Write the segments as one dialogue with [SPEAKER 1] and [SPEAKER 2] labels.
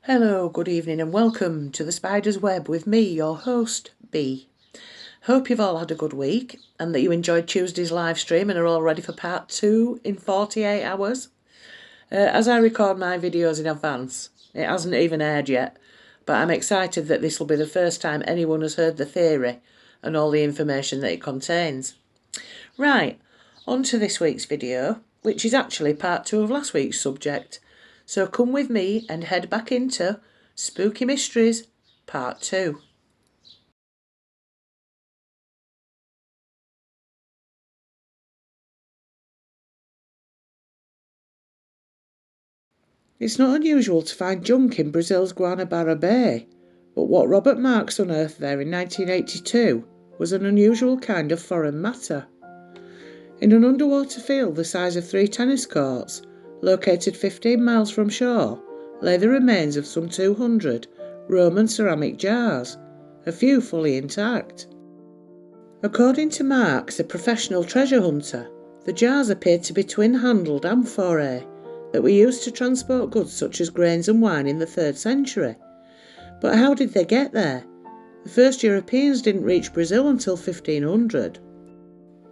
[SPEAKER 1] Hello, good evening and welcome to the Spider's Web with me, your host, B. Hope you've all had a good week and that you enjoyed Tuesday's live stream and are all ready for part 2 in 48 hours. As I record my videos in advance, it hasn't even aired yet, but I'm excited that this will be the first time anyone has heard the theory and all the information that it contains. Right, on to this week's video, which is actually part 2 of last week's subject. So come with me and head back into Spooky Mysteries, Part 2. It's not unusual to find junk in Brazil's Guanabara Bay, but what Robert Marks unearthed there in 1982 was an unusual kind of foreign matter. In an underwater field the size of 3 tennis courts, located 15 miles from shore, lay the remains of some 200 Roman ceramic jars, a few fully intact. According to Marks, a professional treasure hunter, the jars appeared to be twin-handled amphorae that were used to transport goods such as grains and wine in the 3rd century. But how did they get there? The first Europeans didn't reach Brazil until 1500.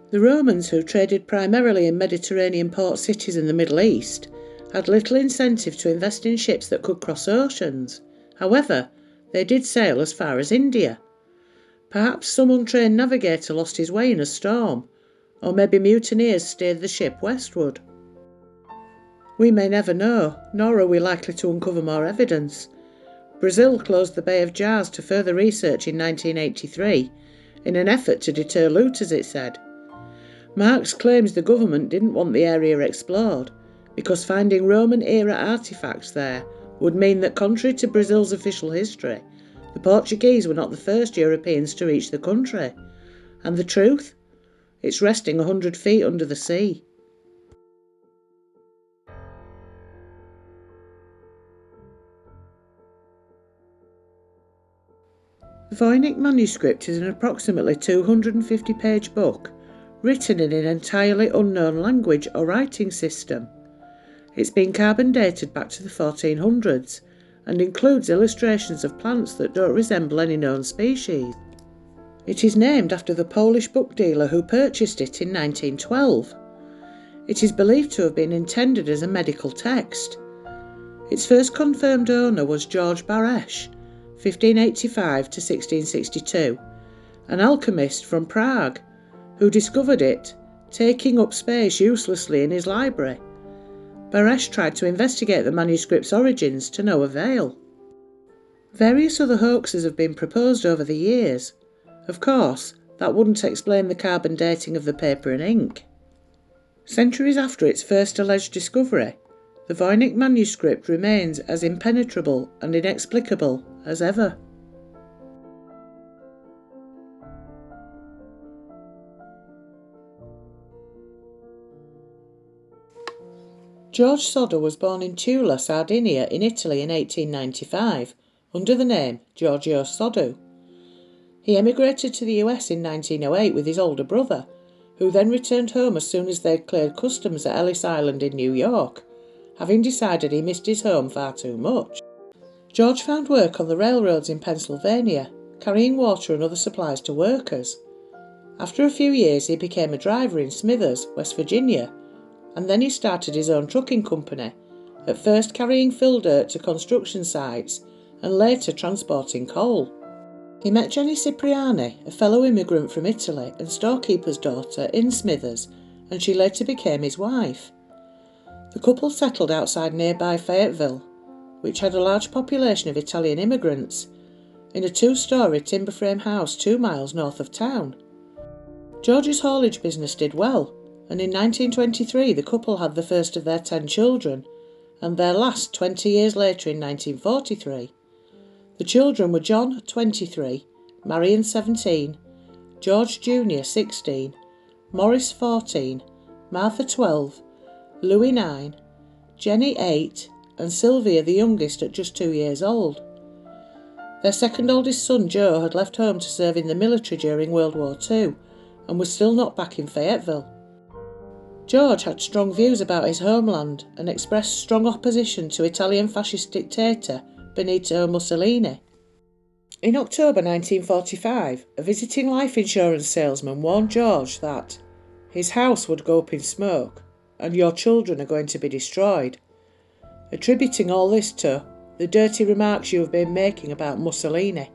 [SPEAKER 1] The Romans, who traded primarily in Mediterranean port cities in the Middle East, had little incentive to invest in ships that could cross oceans. However, they did sail as far as India. Perhaps some untrained navigator lost his way in a storm, or maybe mutineers steered the ship westward. We may never know, nor are we likely to uncover more evidence. Brazil closed the Bay of Jars to further research in 1983, in an effort to deter looters, it said. Marks claims the government didn't want the area explored, because finding Roman-era artefacts there would mean that, contrary to Brazil's official history, the Portuguese were not the first Europeans to reach the country. And the truth? It's resting 100 feet under the sea. The Voynich manuscript is an approximately 250-page book, written in an entirely unknown language or writing system. It's been carbon dated back to the 1400s and includes illustrations of plants that don't resemble any known species. It is named after the Polish book dealer who purchased it in 1912. It is believed to have been intended as a medical text. Its first confirmed owner was George Baresch, 1585 to 1662, an alchemist from Prague, who discovered it, taking up space uselessly in his library. Baresch tried to investigate the manuscript's origins to no avail. Various other hoaxes have been proposed over the years. Of course, that wouldn't explain the carbon dating of the paper and ink. Centuries after its first alleged discovery, the Voynich manuscript remains as impenetrable and inexplicable as ever. George Sodder was born in Tula, Sardinia in Italy in 1895, under the name Giorgio Soddu. He emigrated to the US in 1908 with his older brother, who then returned home as soon as they'd cleared customs at Ellis Island in New York, having decided he missed his home far too much. George found work on the railroads in Pennsylvania, carrying water and other supplies to workers. After a few years he became a driver in Smithers, West Virginia, and then he started his own trucking company, at first carrying fill dirt to construction sites and later transporting coal. He met Jenny Cipriani, a fellow immigrant from Italy and storekeeper's daughter, in Smithers, and she later became his wife. The couple settled outside nearby Fayetteville, which had a large population of Italian immigrants, in a 2-story timber frame house 2 miles north of town. George's haulage business did well, and in 1923 the couple had the first of their 10 children, and their last 20 years later in 1943. The children were John, 23, Marion, 17, George Jr., 16, Morris, 14, Martha, 12, Louis, 9, Jenny, 8, and Sylvia, the youngest, at just 2 years old. Their second oldest son, Joe, had left home to serve in the military during World War II and was still not back in Fayetteville. George had strong views about his homeland and expressed strong opposition to Italian fascist dictator Benito Mussolini. In October 1945, a visiting life insurance salesman warned George that his house would go up in smoke and your children are going to be destroyed, attributing all this to the dirty remarks you have been making about Mussolini.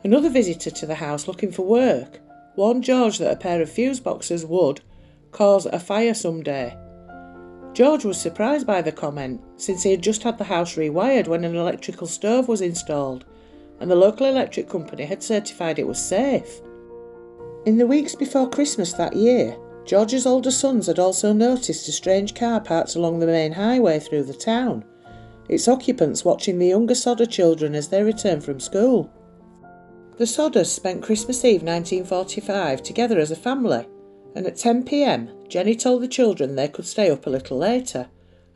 [SPEAKER 1] Another visitor to the house looking for work warned George that a pair of fuse boxes would cause a fire someday. George was surprised by the comment, since he had just had the house rewired when an electrical stove was installed, and the local electric company had certified it was safe. In the weeks before Christmas that year, George's older sons had also noticed a strange car parked along the main highway through the town, its occupants watching the younger Sodder children as they returned from school. The Sodders spent Christmas Eve 1945 together as a family, and at 10 p.m, Jenny told the children they could stay up a little later,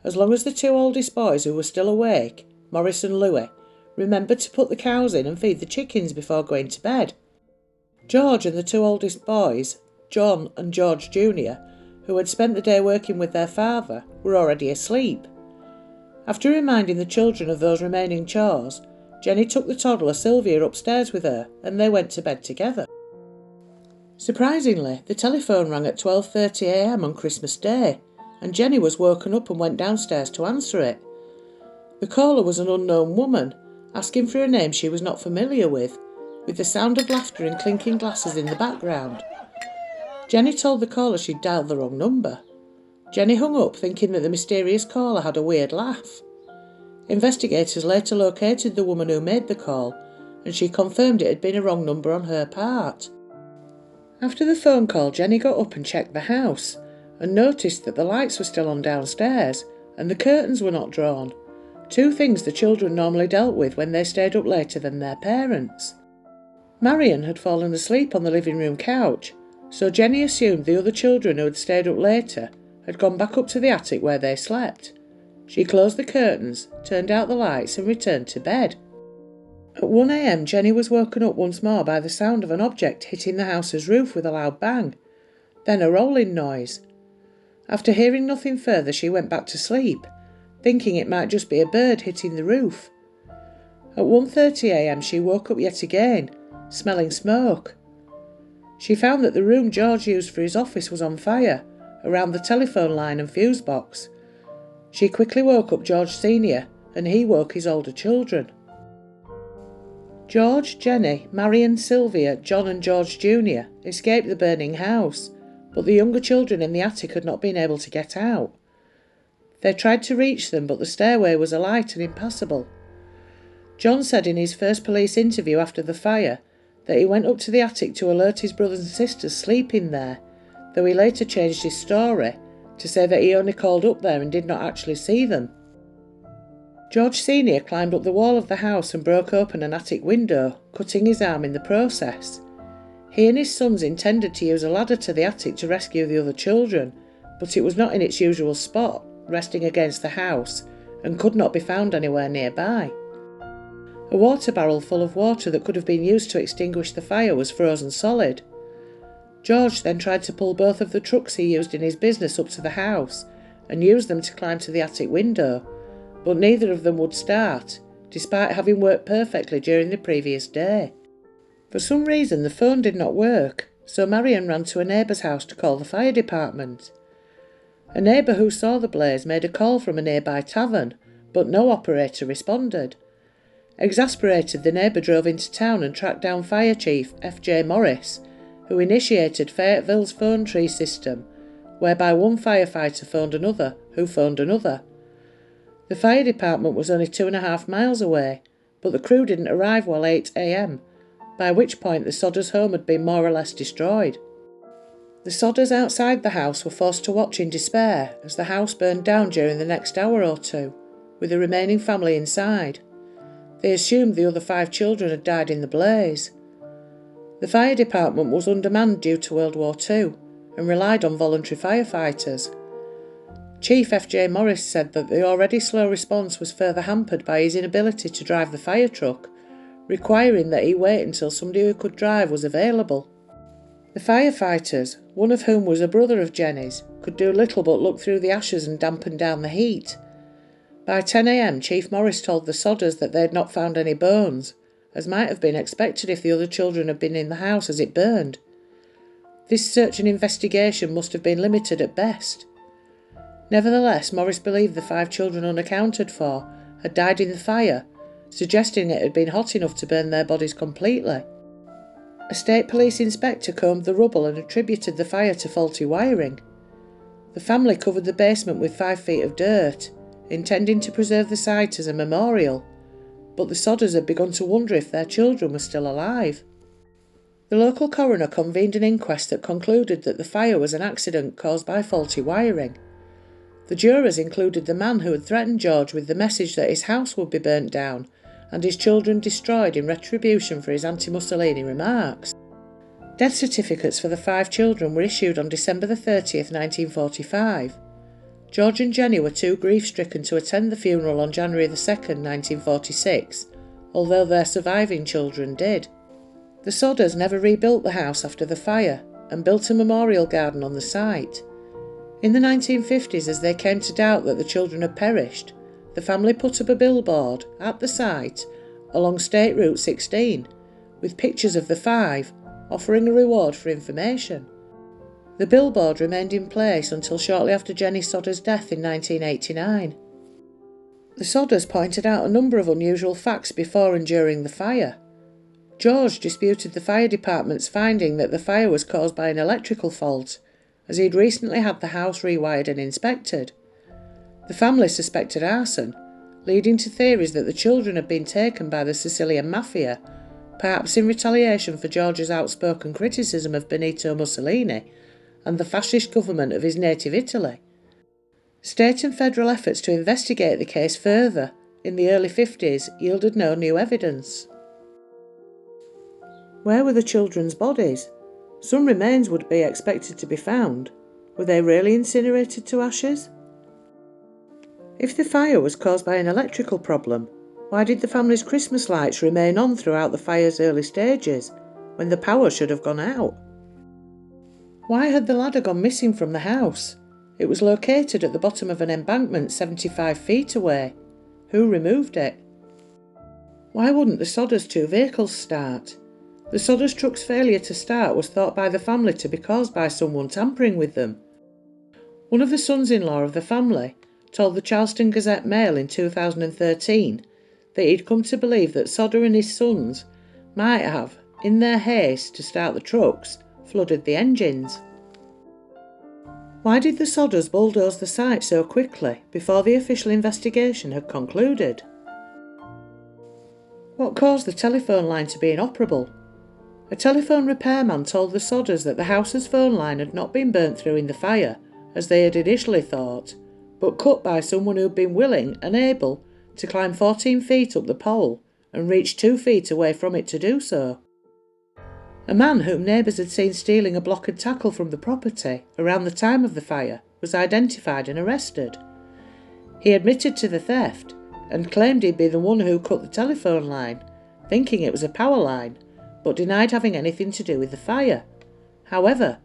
[SPEAKER 1] as long as the two oldest boys who were still awake, Morris and Louis, remembered to put the cows in and feed the chickens before going to bed. George and the two oldest boys, John and George Jr., who had spent the day working with their father, were already asleep. After reminding the children of those remaining chores, Jenny took the toddler Sylvia upstairs with her and they went to bed together. Surprisingly, the telephone rang at 12:30 a.m. on Christmas Day, and Jenny was woken up and went downstairs to answer it. The caller was an unknown woman, asking for a name she was not familiar with the sound of laughter and clinking glasses in the background. Jenny told the caller she'd dialed the wrong number. Jenny hung up, thinking that the mysterious caller had a weird laugh. Investigators later located the woman who made the call, and she confirmed it had been a wrong number on her part. After the phone call, Jenny got up and checked the house, and noticed that the lights were still on downstairs, and the curtains were not drawn, two things the children normally dealt with when they stayed up later than their parents. Marion had fallen asleep on the living room couch, so Jenny assumed the other children who had stayed up later had gone back up to the attic where they slept. She closed the curtains, turned out the lights and returned to bed. At 1 a.m, Jenny was woken up once more by the sound of an object hitting the house's roof with a loud bang, then a rolling noise. After hearing nothing further, she went back to sleep, thinking it might just be a bird hitting the roof. At 1:30 a.m, she woke up yet again, smelling smoke. She found that the room George used for his office was on fire, around the telephone line and fuse box. She quickly woke up George Sr., and he woke his older children. George, Jenny, Marion, Sylvia, John and George Jr. escaped the burning house, but the younger children in the attic had not been able to get out. They tried to reach them, but the stairway was alight and impassable. John said in his first police interview after the fire that he went up to the attic to alert his brothers and sisters sleeping there, though he later changed his story to say that he only called up there and did not actually see them. George Sr. climbed up the wall of the house and broke open an attic window, cutting his arm in the process. He and his sons intended to use a ladder to the attic to rescue the other children, but it was not in its usual spot, resting against the house, and could not be found anywhere nearby. A water barrel full of water that could have been used to extinguish the fire was frozen solid. George then tried to pull both of the trucks he used in his business up to the house and used them to climb to the attic window, but neither of them would start, despite having worked perfectly during the previous day. For some reason the phone did not work, so Marion ran to a neighbour's house to call the fire department. A neighbour who saw the blaze made a call from a nearby tavern, but no operator responded. Exasperated, the neighbour drove into town and tracked down Fire Chief F.J. Morris, who initiated Fayetteville's phone tree system, whereby one firefighter phoned another, who phoned another. The fire department was only 2.5 miles away, but the crew didn't arrive while 8 a.m, by which point the Sodders' home had been more or less destroyed. The Sodders outside the house were forced to watch in despair as the house burned down during the next hour or two, with the remaining family inside. They assumed the other 5 children had died in the blaze. The fire department was undermanned due to World War II and relied on voluntary firefighters. Chief F.J. Morris said that the already slow response was further hampered by his inability to drive the fire truck, requiring that he wait until somebody who could drive was available. The firefighters, one of whom was a brother of Jenny's, could do little but look through the ashes and dampen down the heat. By 10 a.m, Chief Morris told the Sodders that they had not found any bones, as might have been expected if the other children had been in the house as it burned. This search and investigation must have been limited at best. Nevertheless, Morris believed the 5 children unaccounted for had died in the fire, suggesting it had been hot enough to burn their bodies completely. A state police inspector combed the rubble and attributed the fire to faulty wiring. The family covered the basement with 5 feet of dirt, intending to preserve the site as a memorial, but the Sodders had begun to wonder if their children were still alive. The local coroner convened an inquest that concluded that the fire was an accident caused by faulty wiring. The jurors included the man who had threatened George with the message that his house would be burnt down and his children destroyed in retribution for his anti-Mussolini remarks. Death certificates for the 5 children were issued on December 30th, 1945. George and Jenny were too grief-stricken to attend the funeral on January 2nd, 1946, although their surviving children did. The Sodders never rebuilt the house after the fire and built a memorial garden on the site. In the 1950s, as they came to doubt that the children had perished, the family put up a billboard at the site along State Route 16 with pictures of the 5, offering a reward for information. The billboard remained in place until shortly after Jenny Sodder's death in 1989. The Sodders pointed out a number of unusual facts before and during the fire. George disputed the fire department's finding that the fire was caused by an electrical fault, as he'd recently had the house rewired and inspected. The family suspected arson, leading to theories that the children had been taken by the Sicilian mafia, perhaps in retaliation for George's outspoken criticism of Benito Mussolini and the fascist government of his native Italy. State and federal efforts to investigate the case further in the early 50s yielded no new evidence. Where were the children's bodies? Some remains would be expected to be found. Were they really incinerated to ashes? If the fire was caused by an electrical problem, why did the family's Christmas lights remain on throughout the fire's early stages, when the power should have gone out? Why had the ladder gone missing from the house? It was located at the bottom of an embankment 75 feet away. Who removed it? Why wouldn't the Sodders' 2 vehicles start? The Sodders' truck's failure to start was thought by the family to be caused by someone tampering with them. One of the sons-in-law of the family told the Charleston Gazette-Mail in 2013 that he'd come to believe that Sodder and his sons might have, in their haste to start the trucks, flooded the engines. Why did the Sodders bulldoze the site so quickly before the official investigation had concluded? What caused the telephone line to be inoperable? A telephone repairman told the Sodders that the house's phone line had not been burnt through in the fire, as they had initially thought, but cut by someone who had been willing and able to climb 14 feet up the pole and reach 2 feet away from it to do so. A man whom neighbours had seen stealing a block and tackle from the property around the time of the fire was identified and arrested. He admitted to the theft and claimed he'd be the one who cut the telephone line, thinking it was a power line, but denied having anything to do with the fire. However,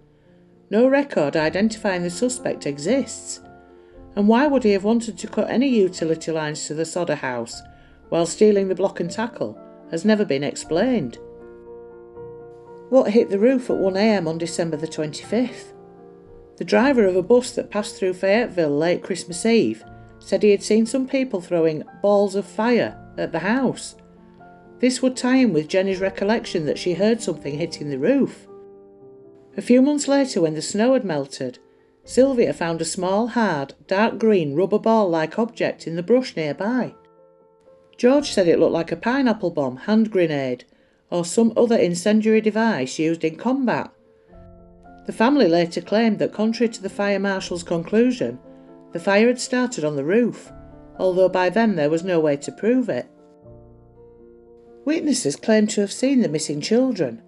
[SPEAKER 1] no record identifying the suspect exists. And why would he have wanted to cut any utility lines to the Sodder house while stealing the block and tackle has never been explained. What hit the roof at 1 a.m. on December the 25th? The driver of a bus that passed through Fayetteville late Christmas Eve said he had seen some people throwing balls of fire at the house. This would tie in with Jenny's recollection that she heard something hitting the roof. A few months later, when the snow had melted, Sylvia found a small, hard, dark green rubber ball-like object in the brush nearby. George said it looked like a pineapple bomb, hand grenade, or some other incendiary device used in combat. The family later claimed that, contrary to the fire marshal's conclusion, the fire had started on the roof, although by then there was no way to prove it. Witnesses claimed to have seen the missing children.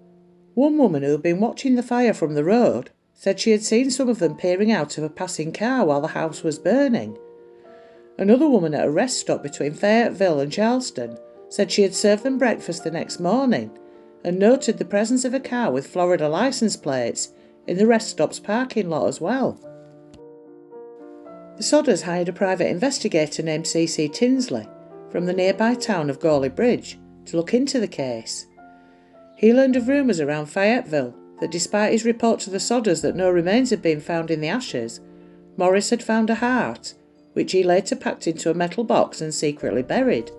[SPEAKER 1] One woman who had been watching the fire from the road said she had seen some of them peering out of a passing car while the house was burning. Another woman at a rest stop between Fayetteville and Charleston said she had served them breakfast the next morning and noted the presence of a car with Florida license plates in the rest stop's parking lot as well. The Sodders hired a private investigator named C.C. Tinsley from the nearby town of Gawley Bridge to look into the case. He learned of rumours around Fayetteville that despite his report to the Sodders that no remains had been found in the ashes, Morris had found a heart, which he later packed into a metal box and secretly buried.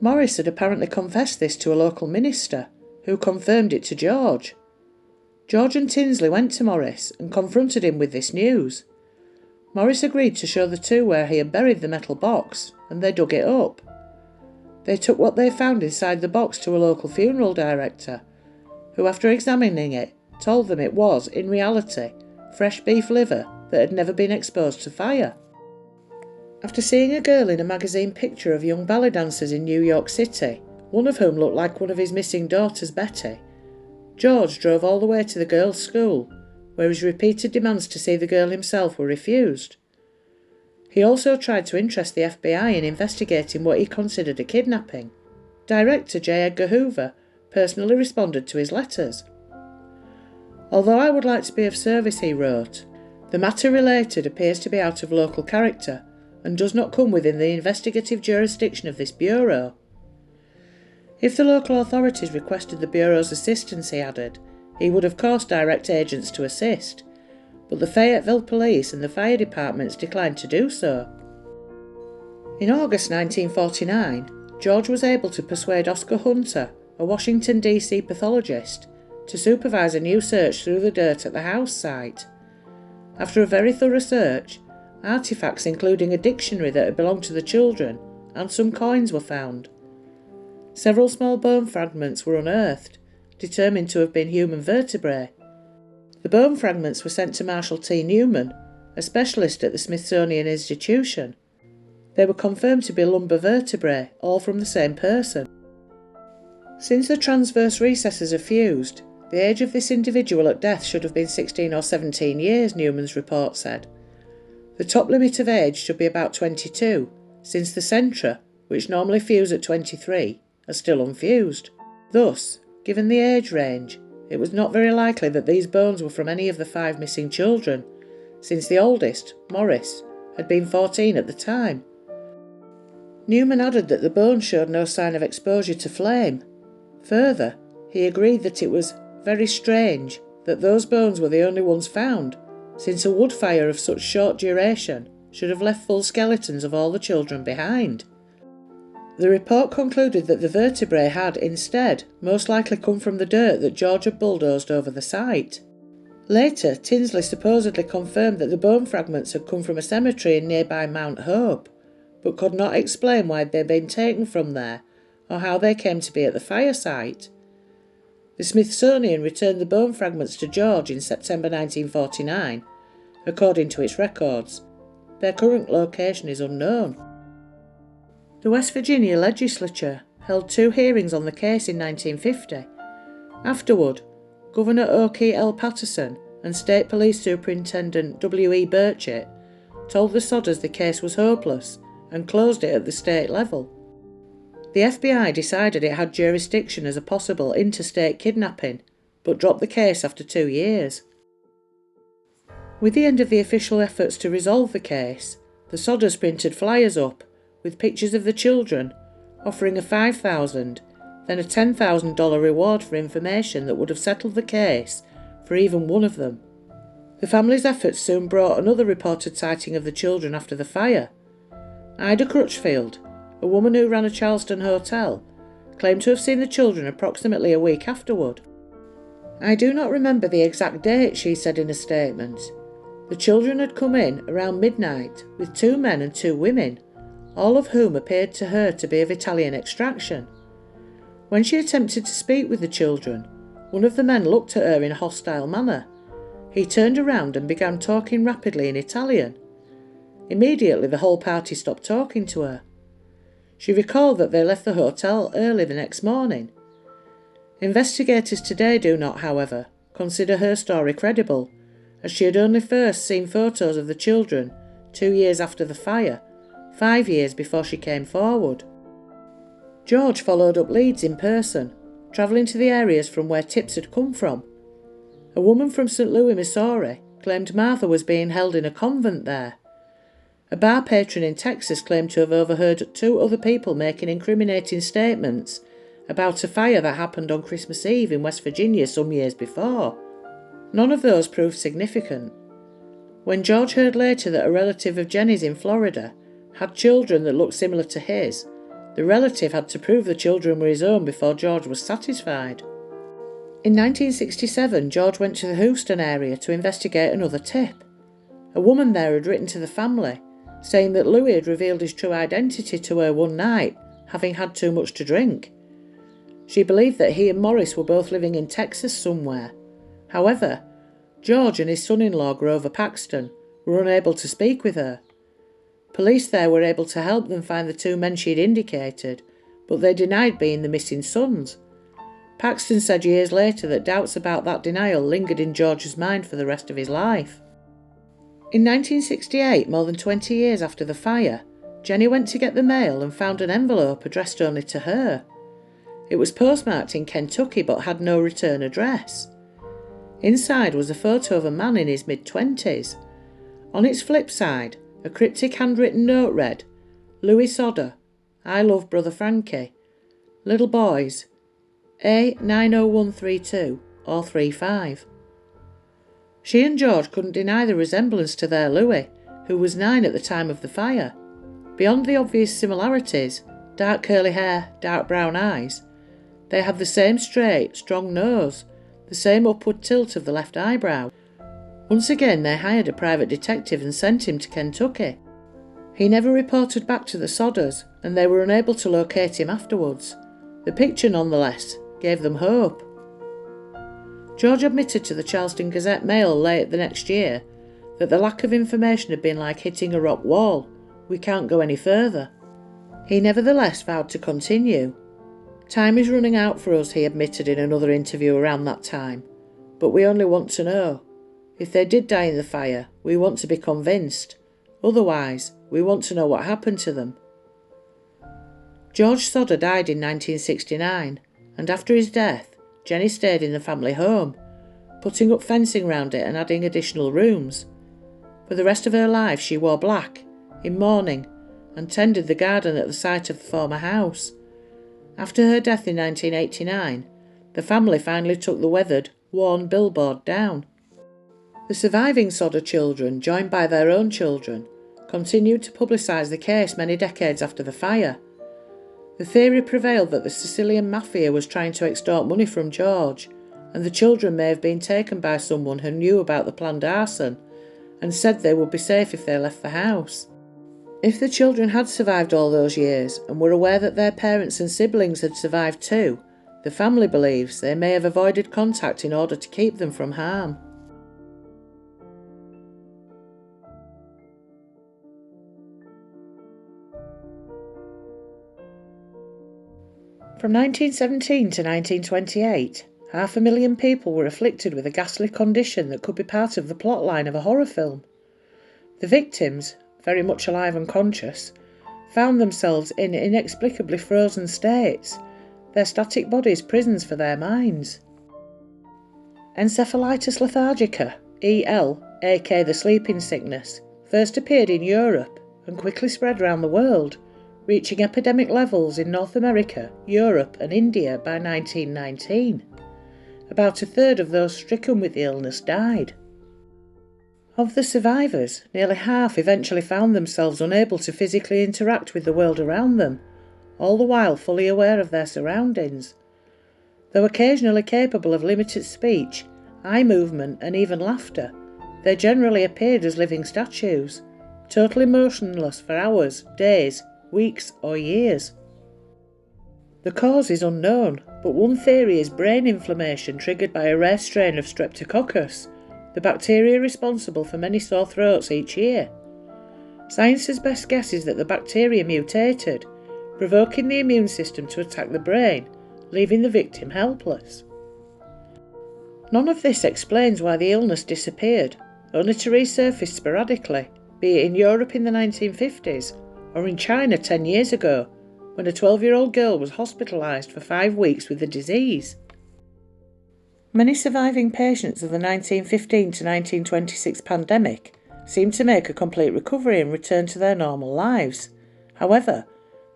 [SPEAKER 1] Morris had apparently confessed this to a local minister, who confirmed it to George. George and Tinsley went to Morris and confronted him with this news. Morris agreed to show the two where he had buried the metal box, and they dug it up. They took what they found inside the box to a local funeral director, who, after examining it, told them it was, in reality, fresh beef liver that had never been exposed to fire. After seeing a girl in a magazine picture of young ballet dancers in New York City, one of whom looked like one of his missing daughters, Betty, George drove all the way to the girls' school, where his repeated demands to see the girl himself were refused. He also tried to interest the FBI in investigating what he considered a kidnapping. Director J. Edgar Hoover personally responded to his letters. "Although I would like to be of service," he wrote, "the matter related appears to be out of local character and does not come within the investigative jurisdiction of this Bureau." If the local authorities requested the Bureau's assistance, he added, he would of course direct agents to assist, but the Fayetteville Police and the fire departments declined to do so. In August 1949, George was able to persuade Oscar Hunter, a Washington, D.C. pathologist, to supervise a new search through the dirt at the house site. After a very thorough search, artefacts including a dictionary that had belonged to the children and some coins were found. Several small bone fragments were unearthed, determined to have been human vertebrae. The bone fragments were sent to Marshall T. Newman, a specialist at the Smithsonian Institution. They were confirmed to be lumbar vertebrae, all from the same person. Since the transverse recesses are fused, the age of this individual at death should have been 16 or 17 years, Newman's report said. The top limit of age should be about 22, since the centra, which normally fuse at 23, are still unfused. Thus, given the age range, it was not very likely that these bones were from any of the 5 missing children, since the oldest, Morris, had been 14 at the time. Newman added that the bones showed no sign of exposure to flame. Further, he agreed that it was very strange that those bones were the only ones found, since a wood fire of such short duration should have left full skeletons of all the children behind. The report concluded that the vertebrae had, instead, most likely come from the dirt that George had bulldozed over the site. Later, Tinsley supposedly confirmed that the bone fragments had come from a cemetery in nearby Mount Hope, but could not explain why they had been taken from there or how they came to be at the fire site. The Smithsonian returned the bone fragments to George in September 1949, according to its records. Their current location is unknown. The West Virginia legislature held 2 hearings on the case in 1950. Afterward, Governor Oki L. Patterson and State Police Superintendent W. E. Burchett told the Sodders the case was hopeless and closed it at the state level. The FBI decided it had jurisdiction as a possible interstate kidnapping, but dropped the case after 2 years. With the end of the official efforts to resolve the case, the Sodders printed flyers up with pictures of the children, offering a $5,000, then a $10,000 reward for information that would have settled the case for even one of them. The family's efforts soon brought another reported sighting of the children after the fire. Ida Crutchfield, a woman who ran a Charleston hotel, claimed to have seen the children approximately a week afterward. "I do not remember the exact date," she said in a statement. "The children had come in around midnight with 2 men and 2 women, all of whom appeared to her to be of Italian extraction. When she attempted to speak with the children, one of the men looked at her in a hostile manner. He turned around and began talking rapidly in Italian. Immediately the whole party stopped talking to her. She recalled that they left the hotel early the next morning. Investigators today do not, however, consider her story credible, as she had only first seen photos of the children 2 years after the fire, 5 years before she came forward. George followed up leads in person, travelling to the areas from where tips had come from. A woman from St. Louis, Missouri, claimed Martha was being held in a convent there. A bar patron in Texas claimed to have overheard 2 other people making incriminating statements about a fire that happened on Christmas Eve in West Virginia some years before. None of those proved significant. When George heard later that a relative of Jenny's in Florida had children that looked similar to his, the relative had to prove the children were his own before George was satisfied. In 1967, George went to the Houston area to investigate another tip. A woman there had written to the family, saying that Louis had revealed his true identity to her one night, having had too much to drink. She believed that he and Morris were both living in Texas somewhere. However, George and his son-in-law, Grover Paxton, were unable to speak with her. Police there were able to help them find the 2 men she had indicated, but they denied being the missing sons. Paxton said years later that doubts about that denial lingered in George's mind for the rest of his life. In 1968, more than 20 years after the fire, Jenny went to get the mail and found an envelope addressed only to her. It was postmarked in Kentucky but had no return address. Inside was a photo of a man in his mid-20s. On its flip side, a cryptic handwritten note read, "Louis Sodder, I love brother Frankie. Little boys, A90132 or 35. She and George couldn't deny the resemblance to their Louis, who was 9 at the time of the fire. Beyond the obvious similarities, dark curly hair, dark brown eyes, they had the same straight, strong nose, the same upward tilt of the left eyebrow. Once again they hired a private detective and sent him to Kentucky. He never reported back to the Sodders, and they were unable to locate him afterwards. The picture, nonetheless, gave them hope. George admitted to the Charleston Gazette-Mail late the next year that the lack of information had been like hitting a rock wall. We can't go any further. He nevertheless vowed to continue. Time is running out for us, he admitted in another interview around that time, but we only want to know. If they did die in the fire, we want to be convinced. Otherwise, we want to know what happened to them. George Sodder died in 1969, and after his death, Jenny stayed in the family home, putting up fencing round it and adding additional rooms. For the rest of her life she wore black, in mourning, and tended the garden at the site of the former house. After her death in 1989, the family finally took the weathered, worn billboard down. The surviving Sodder children, joined by their own children, continued to publicise the case many decades after the fire. The theory prevailed that the Sicilian mafia was trying to extort money from George, and the children may have been taken by someone who knew about the planned arson and said they would be safe if they left the house. If the children had survived all those years and were aware that their parents and siblings had survived too, the family believes they may have avoided contact in order to keep them from harm. From 1917 to 1928, 500,000 people were afflicted with a ghastly condition that could be part of the plotline of a horror film. The victims, very much alive and conscious, found themselves in inexplicably frozen states, their static bodies prisons for their minds. Encephalitis lethargica, EL, aka the sleeping sickness, first appeared in Europe and quickly spread around the world, reaching epidemic levels in North America, Europe and India by 1919. About a third of those stricken with the illness died. Of the survivors, nearly half eventually found themselves unable to physically interact with the world around them, all the while fully aware of their surroundings. Though occasionally capable of limited speech, eye movement and even laughter, they generally appeared as living statues, totally motionless for hours, days, weeks or years. The cause is unknown, but one theory is brain inflammation triggered by a rare strain of Streptococcus, the bacteria responsible for many sore throats each year. Science's best guess is that the bacteria mutated, provoking the immune system to attack the brain, leaving the victim helpless. None of this explains why the illness disappeared, only to resurface sporadically, be it in Europe in the 1950s or in China 10 years ago, when a 12-year-old girl was hospitalised for 5 weeks with the disease. Many surviving patients of the 1915 to 1926 pandemic seemed to make a complete recovery and return to their normal lives. However,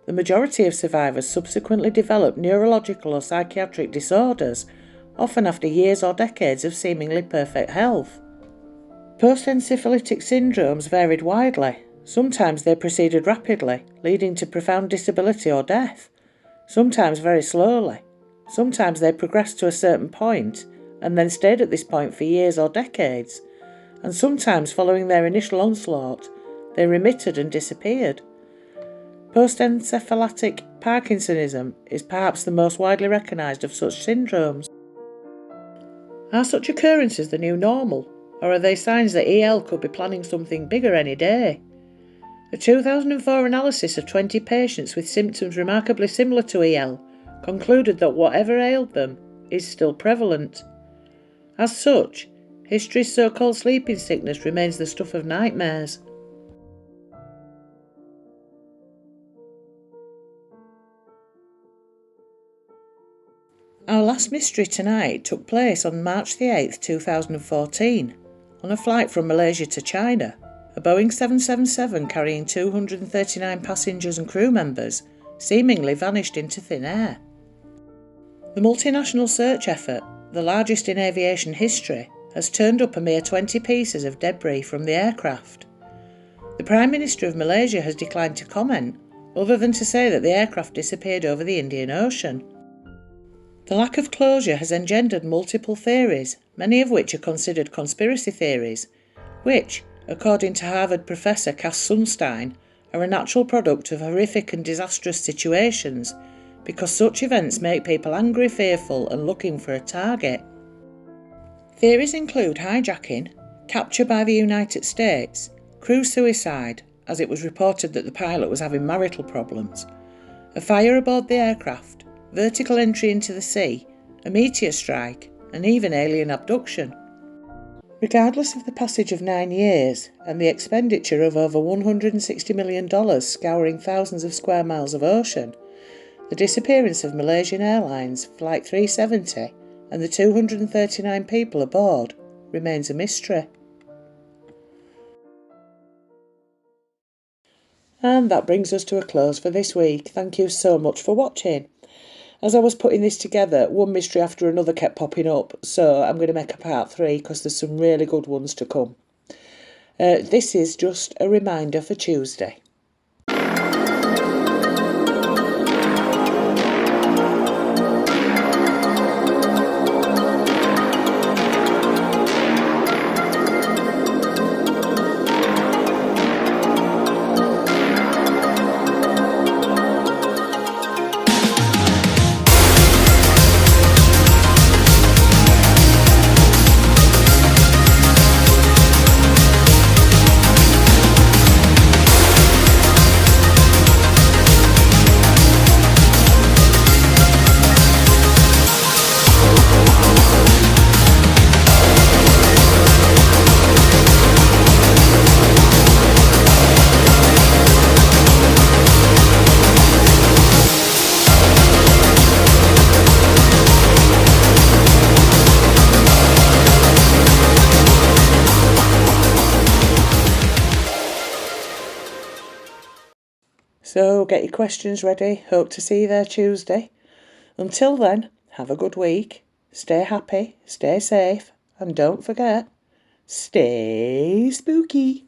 [SPEAKER 1] the majority of survivors subsequently developed neurological or psychiatric disorders, often after years or decades of seemingly perfect health. Post-encephalitic syndromes varied widely. Sometimes they proceeded rapidly, leading to profound disability or death. Sometimes very slowly. Sometimes they progressed to a certain point and then stayed at this point for years or decades. And sometimes, following their initial onslaught, they remitted and disappeared. Post-encephalitic Parkinsonism is perhaps the most widely recognised of such syndromes. Are such occurrences the new normal, or are they signs that EL could be planning something bigger any day? A 2004 analysis of 20 patients with symptoms remarkably similar to EL concluded that whatever ailed them is still prevalent. As such, history's so-called sleeping sickness remains the stuff of nightmares. Our last mystery tonight took place on March the 8th, 2014, on a flight from Malaysia to China. A Boeing 777 carrying 239 passengers and crew members seemingly vanished into thin air. The multinational search effort, the largest in aviation history, has turned up a mere 20 pieces of debris from the aircraft. The Prime Minister of Malaysia has declined to comment, other than to say that the aircraft disappeared over the Indian Ocean. The lack of closure has engendered multiple theories, many of which are considered conspiracy theories, which, according to Harvard professor Cass Sunstein, are a natural product of horrific and disastrous situations, because such events make people angry, fearful and looking for a target. Theories include hijacking, capture by the United States, crew suicide, as it was reported that the pilot was having marital problems, a fire aboard the aircraft, vertical entry into the sea, a meteor strike, and even alien abduction. Regardless of the passage of 9 years and the expenditure of over $160 million scouring thousands of square miles of ocean, the disappearance of Malaysian Airlines Flight 370 and the 239 people aboard remains a mystery. And that brings us to a close for this week. Thank you so much for watching. As I was putting this together, one mystery after another kept popping up, so I'm going to make a part 3 because there's some really good ones to come. This is just a reminder for Tuesday. So get your questions ready. Hope to see you there Tuesday. Until then, have a good week. Stay happy, stay safe, and don't forget, stay spooky.